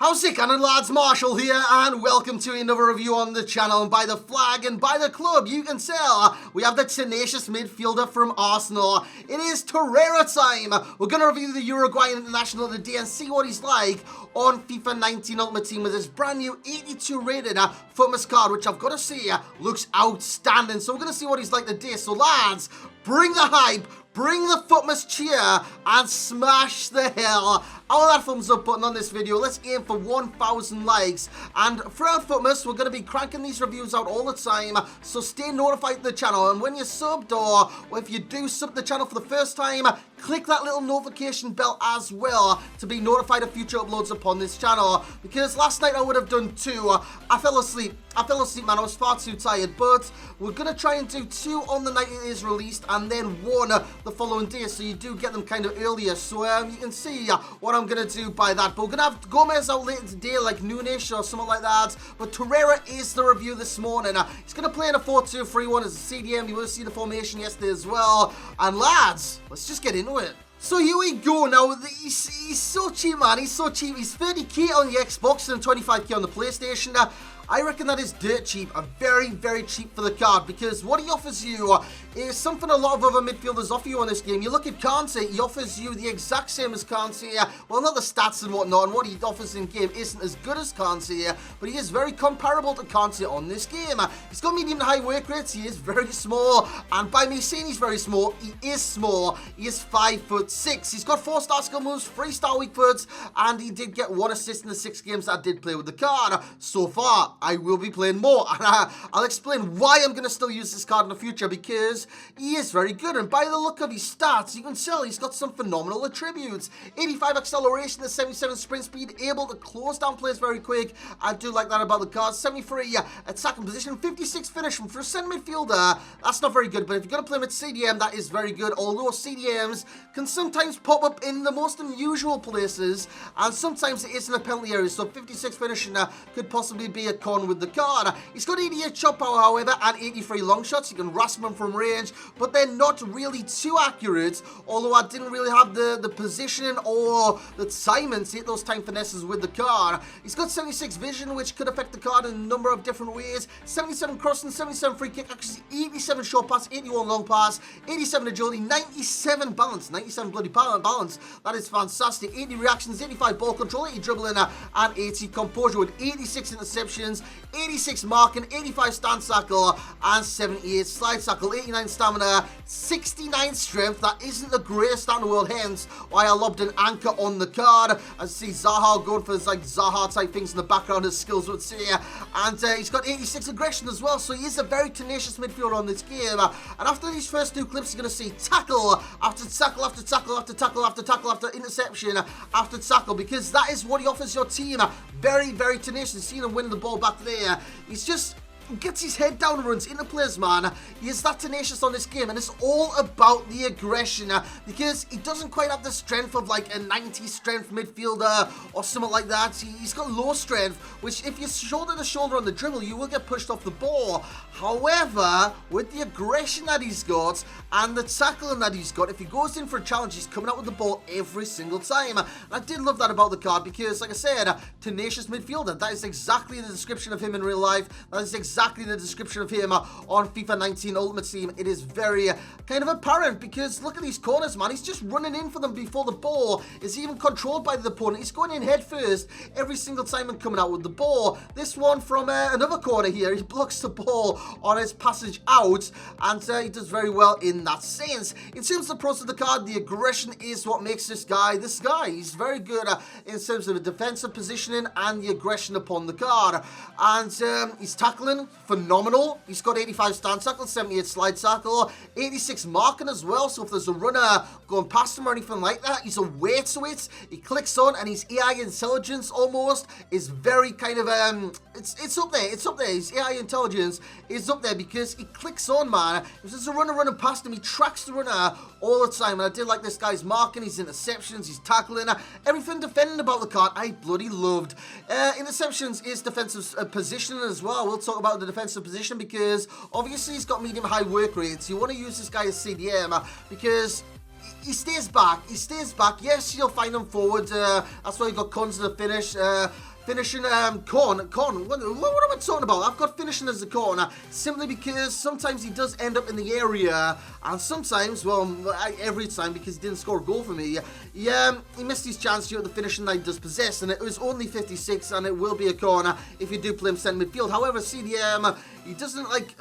How's it going, lads? Marshall here, and welcome to another review on the channel. And by the flag and by the club, you can tell we have the tenacious midfielder from Arsenal. It is Torreira time. We're going to review the Uruguayan international today and see what he's like on FIFA 19 Ultimate Team with his brand new 82 rated FUTMAS card, which I've got to say looks outstanding. So we're going to see what he's like today. So lads, bring the hype, bring the FUTMAS cheer, and smash the hell out of that thumbs up button on this video. Let's aim for 1,000 likes. And throughout FUTMAS, we're going to be cranking these reviews out all the time, so stay notified to the channel. And when you're subbed, or if you do sub the channel for the first time, click that little notification bell as well to be notified of future uploads upon this channel. Because last night I would have done 2. I fell asleep, man. I was far too tired. But we're going to try and do 2 on the night it is released, and then 1 the following day, so you do get them kind of earlier. So you can see what I'm going to do by that. But we're going to have Gomez out later today, like noonish or something like that. But Torreira is the review this morning. He's going to play in a 4-2-3-1 as a CDM. You will see the formation yesterday as well. And lads, let's just get into it. So here we go now. He's so cheap, man. He's so cheap. He's 30k on the Xbox and 25k on the PlayStation. I reckon that is dirt cheap, very, very cheap for the card, because what he offers you is something a lot of other midfielders offer you on this game. You look at Kante, he offers you the exact same as Kante. Well, not the stats and whatnot, and what he offers in game isn't as good as Kante, but he is very comparable to Kante on this game. He's got medium to high work rates, he is very small, and by me saying he's very small, he is small. He is 5'6". He's got 4-star skill moves, 3-star weak foots, and he did get 1 assist in the 6 games that I did play with the card. So far, I will be playing more, and I'll explain why I'm going to still use this card in the future, because he is very good. And by the look of his stats, you can tell he's got some phenomenal attributes. 85 acceleration, 77 sprint speed, able to close down players very quick. I do like that about the card. 73 attacking position, 56 finish from a centre midfielder. That's not very good, but if you're going to play him at CDM, that is very good, although CDMs can sometimes pop up in the most unusual places, and sometimes it isn't a penalty area, so 56 finishing could possibly be a con with the card. He's got 88 shot power, however, and 83 long shots. You can rasp them from range, but they're not really too accurate, although I didn't really have the positioning or the timing to hit those time finesses with the card. He's got 76 vision, which could affect the card in a number of different ways. 77 crossing, 77 free kick accuracy, 87 short pass, 81 long pass, 87 agility, 97 balance, 97 bloody balance. That is fantastic. 80 reactions, 85 ball control, 80 dribbling, and 80 composure with 86 interceptions, 86 marking, 85 stance tackle, and 78 slide tackle, 89 stamina, 69 strength. That isn't the greatest stat in the world, hence why I lobbed an anchor on the card. As you see Zaha going for his like Zaha type things in the background, his skills would say. And he's got 86 aggression as well, so he is a very tenacious midfielder on this game. And after these first 2 clips, you're going to see tackle after tackle after tackle after tackle after tackle after interception after tackle, because that is what he offers your team. Very, very tenacious. Seeing him winning the ball back there, he's just gets his head down and runs into players, man. He is that tenacious on this game, and it's all about the aggression, because he doesn't quite have the strength of like a 90 strength midfielder or something like that. He's got low strength, which if you're shoulder to shoulder on the dribble, you will get pushed off the ball. However, with the aggression that he's got and the tackling that he's got, if he goes in for a challenge, he's coming out with the ball every single time. And I did love that about the card, because like I said, tenacious midfielder, that is exactly the description of him in real life. That is exactly the description of him on FIFA 19 Ultimate Team. It is very kind of apparent, because look at these corners, man. He's just running in for them before the ball is even controlled by the opponent. He's going in head first every single time and coming out with the ball. This one from another corner here, he blocks the ball on his passage out, and he does very well in that sense. In terms of the pros of the card, the aggression is what makes this guy. He's very good in terms of the defensive positioning and the aggression upon the card. And he's tackling phenomenal. He's got 85 stance tackle, 78 slide tackle, 86 marking as well. So if there's a runner going past him or anything like that, he's aware to it. He clicks on, and his AI intelligence almost is very kind of it's up there. It's up there. His AI intelligence is up there, because he clicks on, man. If there's a runner running past him, he tracks the runner all the time. And I did like this guy's marking, his interceptions, his tackling, everything defending about the card I bloody loved. Interceptions is defensive positioning as well. We'll talk about the defensive position, because obviously he's got medium high work rates. You want to use this guy as CDM, because he stays back. Yes, you'll find him forward. That's why he got cons to the finish. finishing corn. What am I talking about? I've got finishing as a corner simply because sometimes he does end up in the area, and sometimes, well, every time, because he didn't score a goal for me, he missed his chance here at the finishing that he does possess, and it was only 56, and it will be a corner if you do play him centre midfield. However, CDM, he doesn't like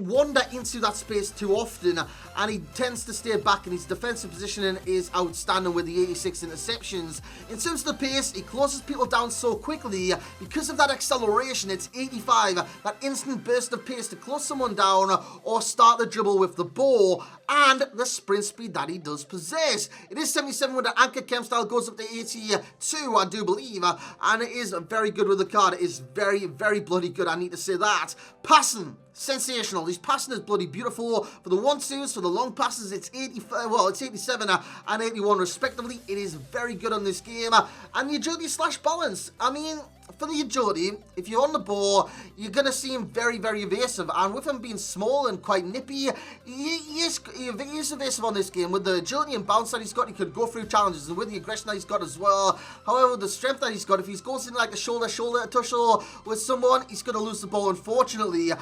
wander into that space too often, and he tends to stay back, and his defensive positioning is outstanding with the 86 interceptions. In terms of the pace, he closes people down so quickly because of that acceleration. It's 85, that instant burst of pace to close someone down or start the dribble with the ball, and the sprint speed that he does possess. It is 77 with the anchor chem style, goes up to 82, I do believe, and it is very good with the card. It is very, very bloody good, I need to say that. Passing, sensational. His passing is bloody beautiful. For the 1-2s, for the long passes, it's 87 and 81 respectively. It is very good on this game. And the agility slash balance, I mean, for the agility, if you're on the ball, you're going to see him very, very evasive. And with him being small and quite nippy, he is evasive on this game. With the agility and bounce that he's got, he could go through challenges. And with the aggression that he's got as well. However, the strength that he's got, if he goes in like a shoulder tussle with someone, he's going to lose the ball, unfortunately.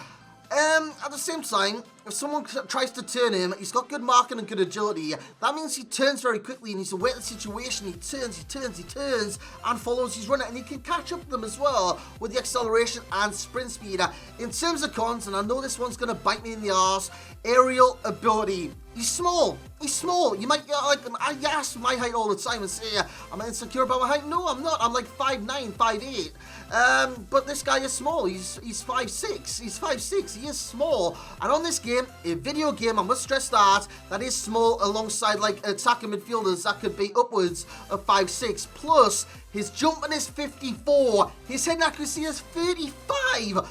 At the same time, if someone tries to turn him, he's got good marking and good agility. That means he turns very quickly and he's aware of the situation. He turns and follows his runner, and he can catch up to them as well with the acceleration and sprint speed. In terms of cons, and I know this one's going to bite me in the arse, aerial ability. He's small. You might, I ask my height all the time and say, am I insecure about my height? No, I'm not. I'm like 5'9", 5'8". But this guy is small. He's 5'6". He's 5'6". He is small. And on this game, a video game, I must stress that is small alongside like attacking midfielders that could be upwards of 5'6". Plus, his jumping is 54. His head accuracy is 35.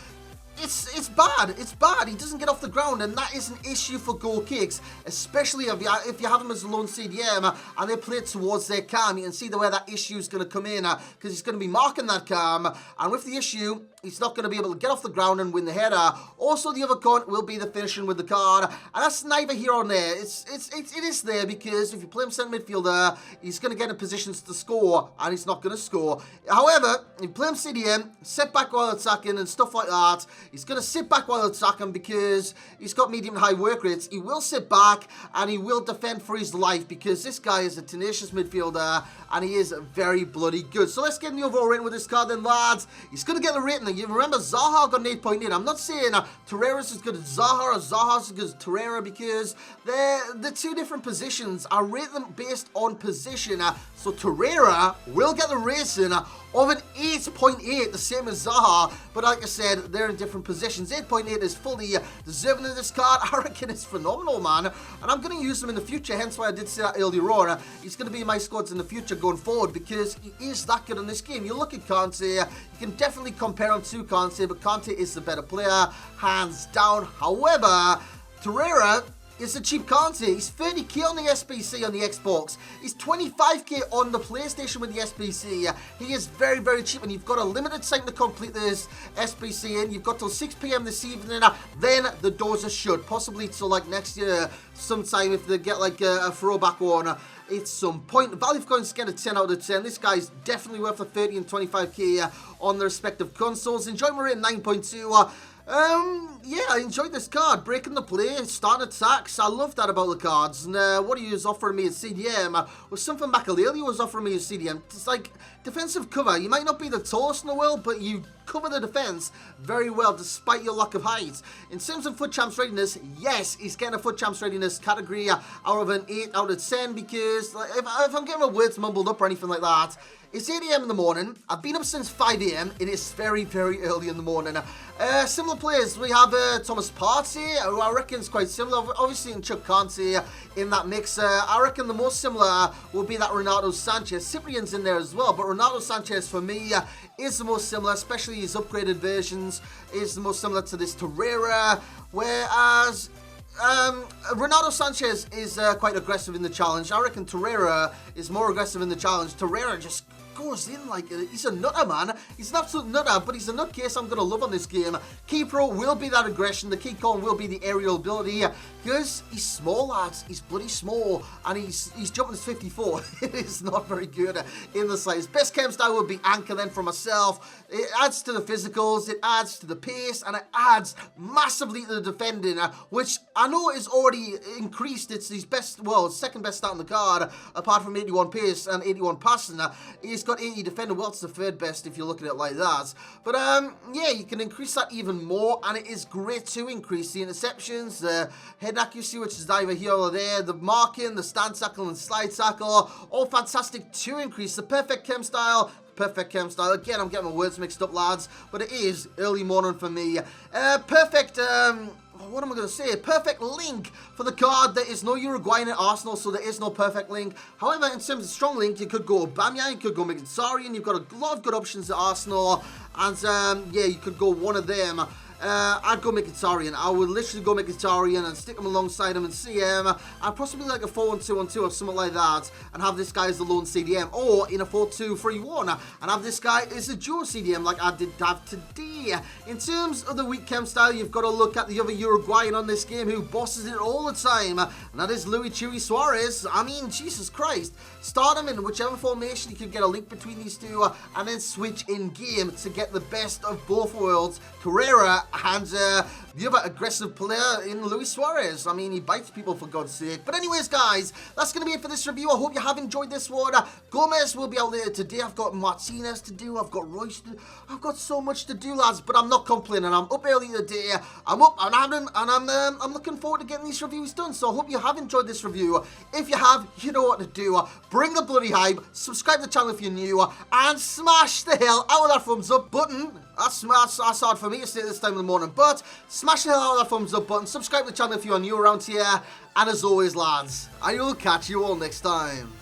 It's bad. He doesn't get off the ground, and that is an issue for goal kicks, especially if you have him as a lone CDM and they play it towards their cam. You can see where that issue is going to come in because he's going to be marking that cam, and with the issue, he's not going to be able to get off the ground and win the header. Also, the other con will be the finishing with the card, and that's neither here or there. It is there because if you play him centre midfielder, he's going to get in positions to score, and he's not going to score. However, if you play him CDM, set back while attacking and stuff like that, he's going to sit back while attacking because he's got medium to high work rates. He will sit back and he will defend for his life because this guy is a tenacious midfielder and he is very bloody good. So let's get in the overall rating with this card then, lads. He's going to get the rating. You remember, Zaha got an 8.8. I'm not saying Torreira's as good as Zaha or Zaha's as good as Torreira because they're two different positions. I rate them based on position. So Torreira will get the rating of an 8.8, the same as Zaha, but like I said, they're in different positions. 8.8 is fully deserving of this card. I reckon it's phenomenal, man, and I'm going to use him in the future, hence why I did say that earlier on. He's going to be in my squads in the future going forward because he is that good in this game. You look at Kante, you can definitely compare him to Kante, but Kante is the better player, hands down. However, Torreira is a cheap Kante. He's 30k on the SBC on the Xbox. He's 25k on the PlayStation with the SBC. He is very, very cheap, and you've got a limited time to complete this SBC in. You've got till 6 p.m. this evening, then the doors are shut. Possibly till like next year sometime if they get like a throwback one at some point. Value for coins get a 10 out of 10. This guy's definitely worth a 30 and 25k on the respective consoles. Enjoy my rating 9.2. Yeah, I enjoyed this card. Breaking the play, starting attacks. I love that about the cards. And what he was offering me at CDM was something Makaleli was offering me at CDM. It's like defensive cover. You might not be the tallest in the world, but you cover the defense very well despite your lack of height. In terms of FUT Champs readiness, yes, he's getting a FUT Champs readiness category out of an 8 out of 10 because if I'm getting my words mumbled up or anything like that, it's 8 a.m. in the morning. I've been up since 5 a.m. It is very, very early in the morning. Similar players, we have Thomas Partey, who I reckon is quite similar. Obviously, in Chuck Kante in that mix. I reckon the most similar will be that Renato Sanchez. Cyprian's in there as well, but Renato Sanchez for me is the most similar, especially his upgraded versions, is the most similar to this Torreira, whereas Renato Sanchez is quite aggressive in the challenge. I reckon Torreira is more aggressive in the challenge. Torreira just goes in like he's a nutter, man. He's an absolute nutter, but he's a nutcase I'm going to love on this game. Key pro will be that aggression. The key con will be the aerial ability. Because he's small, lads. He's bloody small. And he's jumping to 54. It is not very good in the size. Best chem style would be Anchor then for myself. It adds to the physicals. It adds to the pace. And it adds massively to the defending. Which I know is already increased. It's his best, well, second best stat on the card. Apart from 81 pace and 81 passing. He's got 80 defender. Well, it's the third best if you look at it like that. But yeah, you can increase that even more. And it is great to increase the interceptions, the head accuracy, which is either here or there, the marking, the stand tackle and slide tackle, all fantastic to increase. The perfect chem style. Again, I'm getting my words mixed up, lads, but it is early morning for me. Perfect, what am I going to say? Perfect link for the card. There is no Uruguayan at Arsenal, so there is no perfect link. However, in terms of strong link, you could go Aubameyang, you could go Mkhitaryan. You've got a lot of good options at Arsenal, and yeah, you could go one of them. I'd go Mkhitaryan. I would literally go Mkhitaryan and stick him alongside him and CM. I'd possibly like a 4-1-2-1-2 or something like that, and have this guy as the lone CDM, or in a 4-2-3-1 and have this guy as a dual CDM like I did have today. In terms of the weak chem style, you've got to look at the other Uruguayan on this game who bosses it all the time, and that is Luis Suarez. I mean, Jesus Christ. Start him in whichever formation. You can get a link between these two and then switch in game to get the best of both worlds. Torreira and the other aggressive player in Luis Suarez. I mean, he bites people for God's sake. But anyways, guys, that's going to be it for this review. I hope you have enjoyed this one. Gomez will be out later today. I've got Martinez to do. I've got Royce to do. I've got so much to do, lads, but I'm not complaining. I'm up early today. I'm up and I'm looking forward to getting these reviews done. So I hope you have enjoyed this review. If you have, you know what to do. Bring the bloody hype. Subscribe to the channel if you're new. And smash the hell out of that thumbs up button. That's hard for me to say this time in the morning, but smash the hell out of that thumbs up button, subscribe to the channel if you are new around here, and as always, lads, I will catch you all next time.